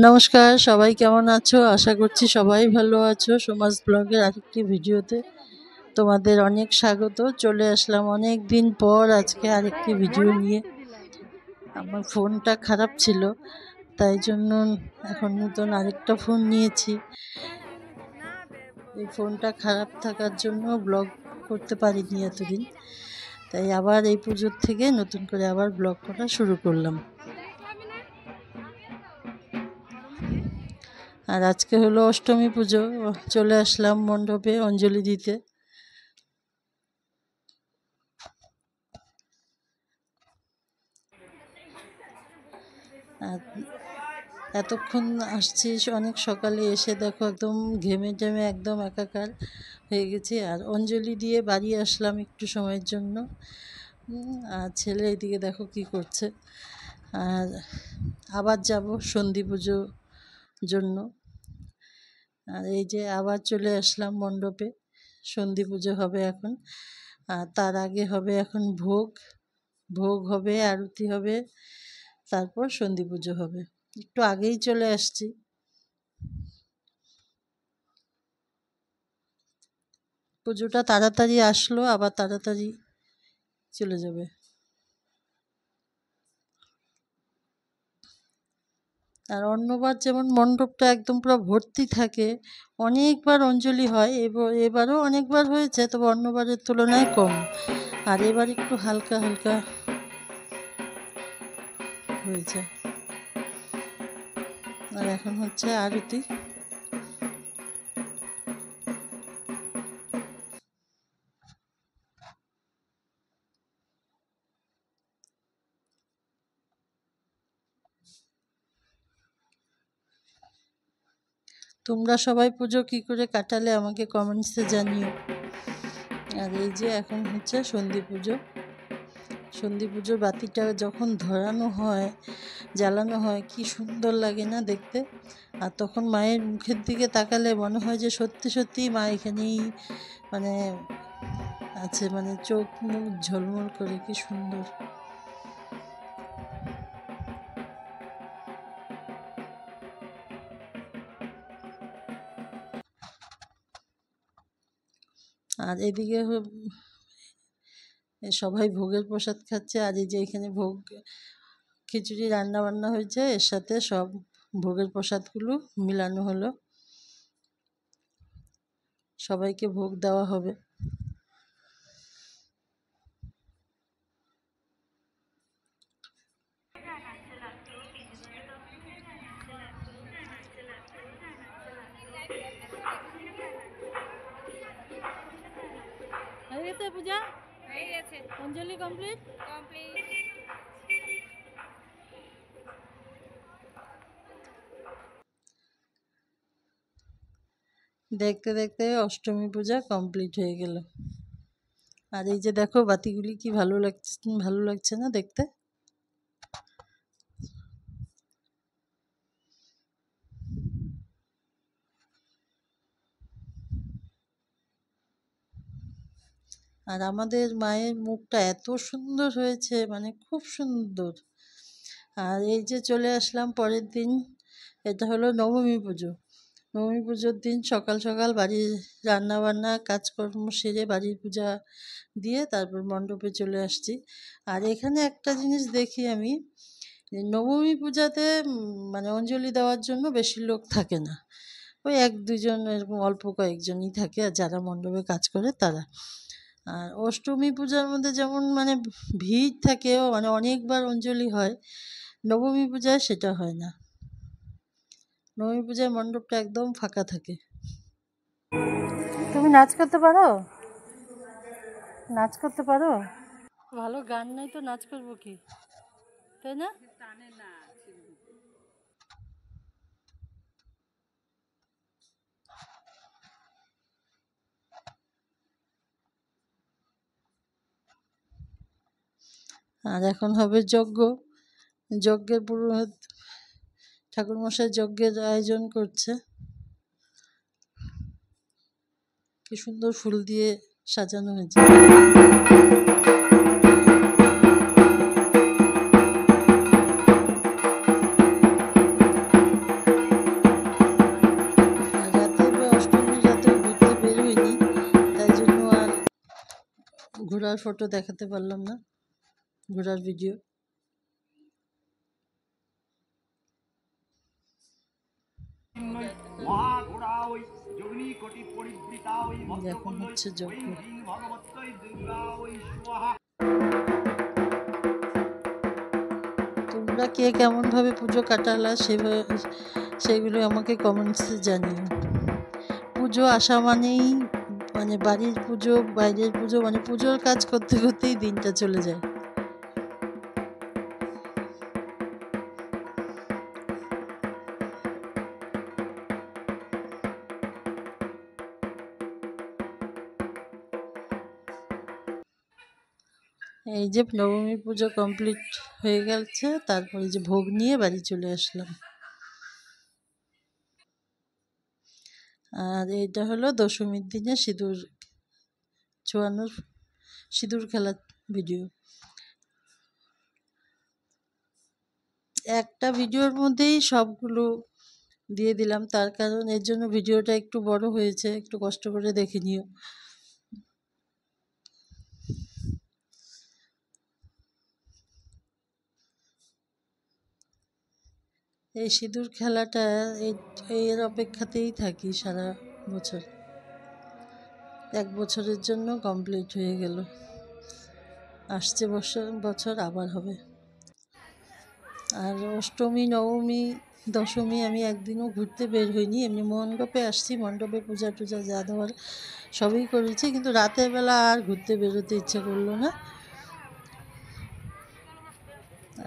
নমস্কার, সবাই কেমন আছো? আশা করছি সবাই ভালো আছো। সমাজ ব্লগের আরেকটি ভিডিওতে তোমাদের অনেক স্বাগত। চলে আসলাম অনেক দিন পর আজকে আরেকটি ভিডিও নিয়ে। আমার ফোনটা খারাপ ছিল, তাই জন্য এখন নতুন আরেকটা ফোন নিয়েছি। এই ফোনটা খারাপ থাকার জন্য ব্লগ করতে পারিনি এতদিন, তাই আবার এই পুজোর থেকে নতুন করে আবার ব্লগ করা শুরু করলাম। আর আজকে হলো অষ্টমী পুজো, চলে আসলাম মণ্ডপে অঞ্জলি দিতে। আর এতক্ষণ আসছি, অনেক সকালে এসে দেখো একদম ঘেমে টেমে একদম একাকার হয়ে গেছি। আর অঞ্জলি দিয়ে বাড়ি আসলাম একটু সময়ের জন্য। আর ছেলে এদিকে দেখো কি করছে। আর আবার যাব সন্ধি পুজোর জন্য। আর এই যে আবার চলে আসলাম মণ্ডপে, সন্ধি পুজো হবে এখন। আর তার আগে হবে এখন ভোগ হবে, আরতি হবে, তারপর সন্ধি পুজো হবে। একটু আগেই চলে আসছি। পুজোটা তাড়াতাড়ি আসলো, আবার তাড়াতাড়ি চলে যাবে। আর অন্যবার যেমন মণ্ডপটা একদম পুরো ভর্তি থাকে, অনেকবার অঞ্জলি হয়, এবারও অনেকবার হয়েছে, তবে অন্যবারের তুলনায় কম। আর এবার একটু হালকা হালকা হয়েছে। আর এখন হচ্ছে আরতি। তোমরা সবাই পুজো কী করে কাটালে আমাকে কমেন্টসে জানিও। আর এই যে এখন হচ্ছে সন্ধি পুজো। সন্ধি পুজোর বাতিটা যখন ধরানো হয়, জ্বালানো হয়, কি সুন্দর লাগে না দেখতে। আর তখন মায়ের মুখের দিকে তাকালে মনে হয় যে সত্যি সত্যি মা এখানেই মানে আছে, মানে চোখ মুখ ঝলমল করে, কি সুন্দর। আর এদিকে সবাই ভোগের প্রসাদ খাচ্ছে। আর এই যে এখানে ভোগ খিচুড়ি রান্না বান্না হয়েছে, এর সাথে সব ভোগের প্রসাদগুলো মিলানো হলো, সবাইকে ভোগ দেওয়া হবে। হয়ে গেছে পূজা, হয়ে গেছে, অঞ্জলি কমপ্লিট। দেখতে দেখতে অষ্টমী পূজা কমপ্লিট হয়ে গেল। আর এই যে দেখো বাতিগুলি কি ভালো লাগছে না দেখতে। আর আমাদের মায়ের মুখটা এত সুন্দর হয়েছে, মানে খুব সুন্দর। আর এই যে চলে আসলাম পরের দিন, এটা হলো নবমী পুজো। নবমী পুজোর দিন সকাল সকাল বাড়ির রান্না বান্না কাজকর্ম সেরে বাড়ির পূজা দিয়ে তারপর মণ্ডপে চলে আসছি। আর এখানে একটা জিনিস দেখি আমি, যে নবমী পূজাতে মানে অঞ্জলি দেওয়ার জন্য বেশি লোক থাকে না, ওই এক দুজন এরকম অল্প কয়েকজনই থাকে, আর যারা মণ্ডপে কাজ করে তারা। আর অষ্টমী পূজার মধ্যে যেমন মানে ভিড় থাকে, মানে অনেকবার অঞ্জলি হয়, নবমী পূজায় সেটা হয় না। নবমী পূজায় মণ্ডপটা একদম ফাঁকা থাকে। তুমি নাচ করতে পারো? নাচ করতে পারো? ভালো গান নাই তো নাচ করবো কি, তাই না? আর এখন হবে যজ্ঞ। যজ্ঞের পুরোহিত ঠাকুরমশাই যজ্ঞের আয়োজন করছে। কি সুন্দর ফুল দিয়ে সাজানো হয়েছে। ঘোড়ার ফটো দেখাতে পারলাম না, ঘোড়ার ভিডিও। এখন হচ্ছে যজ্ঞ। তোমরা কে কেমনভাবে পুজো কাটালা সেগুলো আমাকে কমেন্টসে জানিও। পুজো আসা মানেই মানে বাড়ির পুজো, বাইরের পুজো, মানে পুজোর কাজ করতে করতেই দিনটা চলে যায়। এই যে নবমী পুজো কমপ্লিট হয়ে গেছে, তারপরে যে ভোগ নিয়ে বাড়ি চলে আসলাম। আর এইটা হলো দশমীর দিনে সিঁদুর ছোঁয়ানোর, সিঁদুর খেলার ভিডিও। একটা ভিডিওর মধ্যেই সবগুলো দিয়ে দিলাম, তার কারণ এর জন্য ভিডিওটা একটু বড় হয়েছে, একটু কষ্ট করে দেখে নিও। এই সিঁদুর খেলাটা এর অপেক্ষাতেই থাকি সারা বছর। 1 বছরের জন্য কমপ্লিট হয়ে গেল, আসছে বছর আবার হবে। আর অষ্টমী, নবমী, দশমী আমি একদিনও ঘুরতে বের হইনি, এমনি মণ্ডপে আসছি, মণ্ডপে পূজা টুজা যা দেওয়ার সবই করেছি, কিন্তু রাতের বেলা আর ঘুরতে বেরোতে ইচ্ছে করলো না।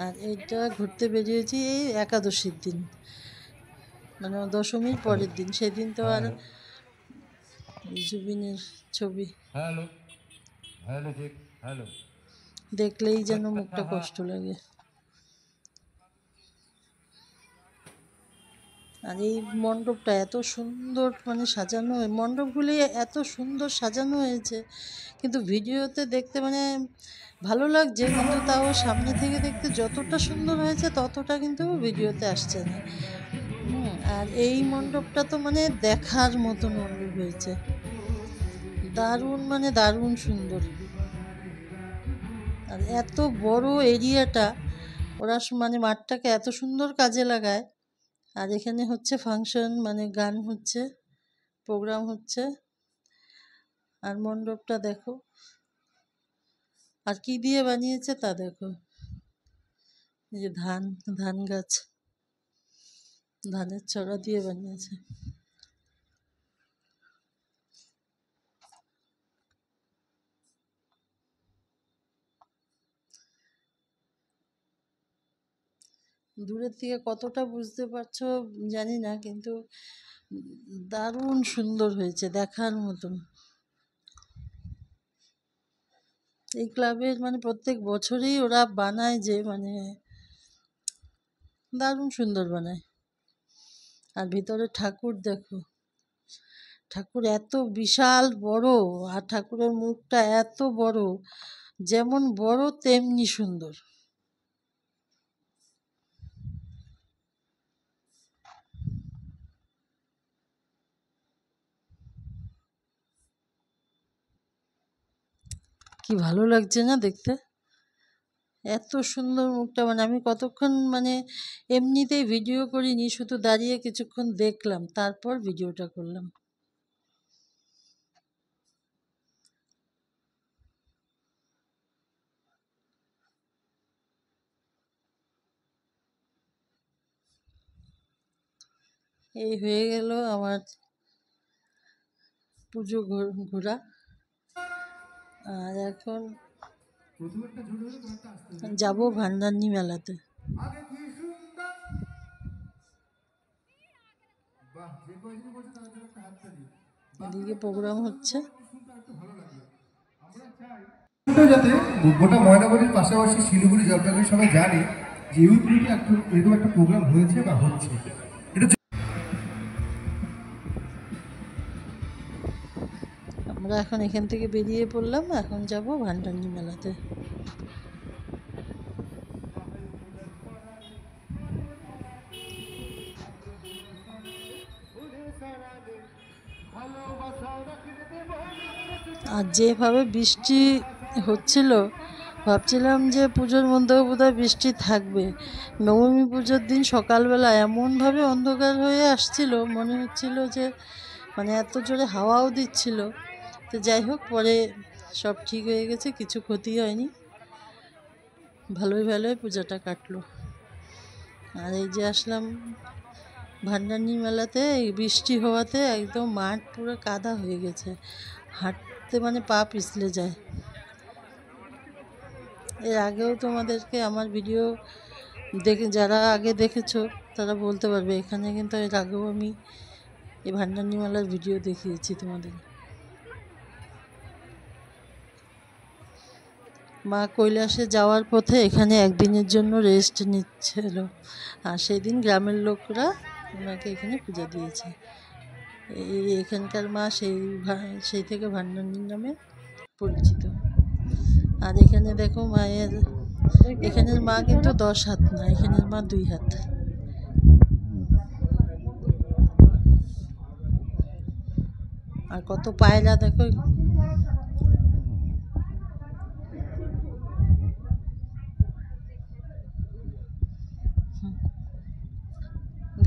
আর এইটা ঘুরতে বেরিয়েছি এই একাদশীর দিন, মানে দশমীর পরের দিন। সেদিন তো আর জুবিনের ছবি দেখলেই যেন মুখটা কষ্ট লাগে। আর এই মণ্ডপটা এত সুন্দর মানে সাজানো, মণ্ডপগুলি এত সুন্দর সাজানো হয়েছে, কিন্তু ভিডিওতে দেখতে মানে ভালো লাগছে, কিন্তু তাও সামনে থেকে দেখতে যতটা সুন্দর হয়েছে ততটা কিন্তু ভিডিওতে আসছে না। আর এই মণ্ডপটা তো মানে দেখার মতন মণ্ডপ হয়েছে, দারুণ মানে দারুণ সুন্দর। আর এত বড় এরিয়াটা ওরা মানে মাঠটাকে এত সুন্দর কাজে লাগায়। আর এখানে হচ্ছে ফাংশন, মানে গান হচ্ছে, প্রোগ্রাম হচ্ছে। আর মণ্ডপটা দেখো, আর কি দিয়ে বানিয়েছে তা দেখো, এই যে ধান গাছ, ধানের ছড়া দিয়ে বানিয়েছে। দূরের থেকে কতটা বুঝতে পারছো জানি না, কিন্তু দারুণ সুন্দর হয়েছে, দেখার মতন। এই ক্লাবের মানে প্রত্যেক বছরই ওরা বানায়, যে মানে দারুণ সুন্দর বানায়। আর ভিতরে ঠাকুর দেখো, ঠাকুর এত বিশাল বড়, আর ঠাকুরের মুখটা এত বড়, যেমন বড় তেমনি সুন্দর। কি ভালো লাগছে না দেখতে, এত সুন্দর মুখটা। মানে আমি কতক্ষণ মানে এমনিতেই ভিডিও করিনি, শুধু দাঁড়িয়ে কিছুক্ষণ দেখলাম, তারপর ভিডিওটা করলাম। এই হয়ে গেল আমার পুজো ঘোরা। আর এখন যাব ভান্ডারনি মেলাতে। এদিকে প্রোগ্রাম হচ্ছে। যাতে গোটা ময়নামতির পাশাপাশি শিলিগুড়ি, জলপাইগুড়ি সবাই জানে যে ইউথ মিটে এরকম একটা প্রোগ্রাম হয়েছে বা হচ্ছে। আমরা এখন এখান থেকে বেরিয়ে পড়লাম, এখন যাব ভান্ডারনি মেলাতে। আর যেভাবে বৃষ্টি হচ্ছিল, ভাবছিলাম যে পুজোর মধ্যেও বোধহয় বৃষ্টি থাকবে। নবমী পুজোর দিন সকালবেলা এমনভাবে অন্ধকার হয়ে আসছিল, মনে হচ্ছিল যে মানে এত জোরে হাওয়াও দিচ্ছিল। তো যাই হোক, পরে সব ঠিক হয়ে গেছে, কিছু ক্ষতি হয়নি, ভালোই ভালোই পূজাটা কাটলো। আর এই যে আসলাম ভান্ডানি মেলাতে, এই বৃষ্টি হওয়াতে একদম মাঠ পুরো কাদা হয়ে গেছে, হাঁটতে মানে পা পিছলে যায়। এর আগেও তোমাদেরকে আমার ভিডিও দেখে, যারা আগে দেখেছো তারা বলতে পারবে, এখানে কিন্তু এর আগেও আমি এই ভান্ডানি মেলার ভিডিও দেখিয়েছি তোমাদের। মা কৈলাসে যাওয়ার পথে এখানে একদিনের জন্য রেস্ট নিচ্ছিল, আর সেই দিন গ্রামের লোকরা ওনাকে এখানে পূজা দিয়েছে। এখানকার মা সেই থেকে ভান্ডানির নামে পরিচিত। আর এখানে দেখো মায়ের, এখানের মা কিন্তু 10 হাত না, এখানের মা 2 হাত। আর কত পায়রা দেখো,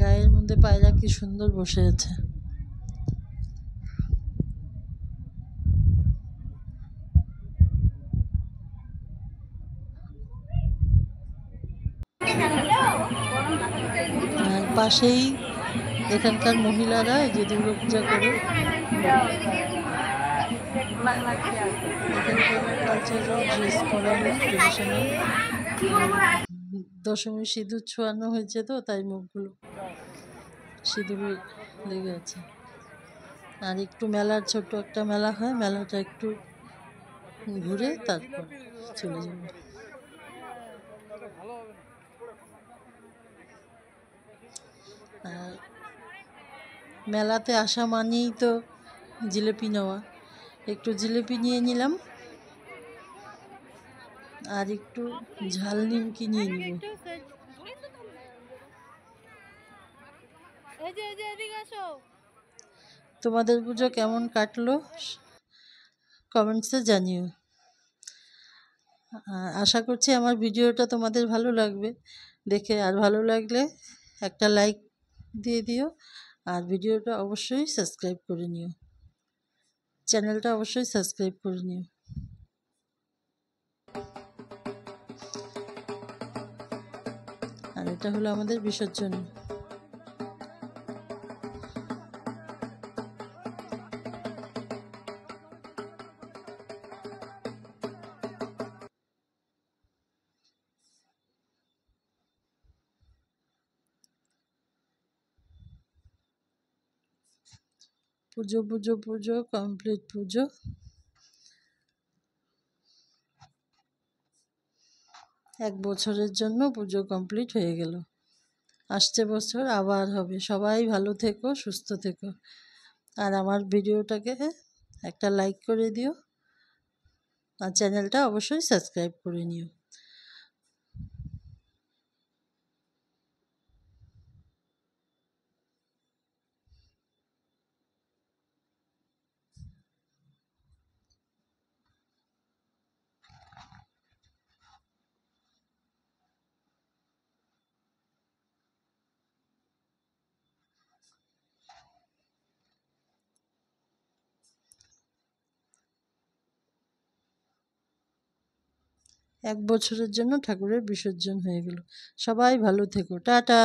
গায়ের মধ্যে পায়রা কি সুন্দর বসে আছে। আর পাশেই এখানকার মহিলারা এই যে দুর্গা পূজা করে, এখানকার কালচারাল ড্রেস পরানো, ট্রেডিশনাল। দশমী সিঁদুর ছোঁয়ানো হয়েছে, তো তাই মুখগুলো সিঁদুরে লেগে আছে। আর একটু মেলার, ছোট্ট একটা মেলা হয়, মেলাটা একটু ঘুরে তারপর চলে যাব। আর মেলাতে আসা মানেই তো জিলেপি নেওয়া, একটু জিলেপি নিয়ে নিলাম, আর একটু ঝাল নিমকি নিয়ে নিব। তোমাদের পুজো কেমন কাটলো কমেন্টসে জানিও। আশা করছি আমার ভিডিওটা তোমাদের ভালো লাগবে দেখে, আর ভালো লাগলে একটা লাইক দিয়ে দিও, আর ভিডিওটা অবশ্যই সাবস্ক্রাইব করে নিও, চ্যানেলটা অবশ্যই সাবস্ক্রাইব করে নিও। আর এটা হলো আমাদের বিসর্জন। পুজো পুজো পুজো কমপ্লিট, পুজো 1 বছরের জন্য পুজো কমপ্লিট হয়ে গেল। আসছে বছর আবার হবে। সবাই ভালো থেকো, সুস্থ থেকো, আর আমার ভিডিওটাকে একটা লাইক করে দিও, আর চ্যানেলটা অবশ্যই সাবস্ক্রাইব করে নিও। 1 বছরের জন্য ঠাকুরের বিসর্জন হয়ে গেল। সবাই ভালো থেকো, টাটা।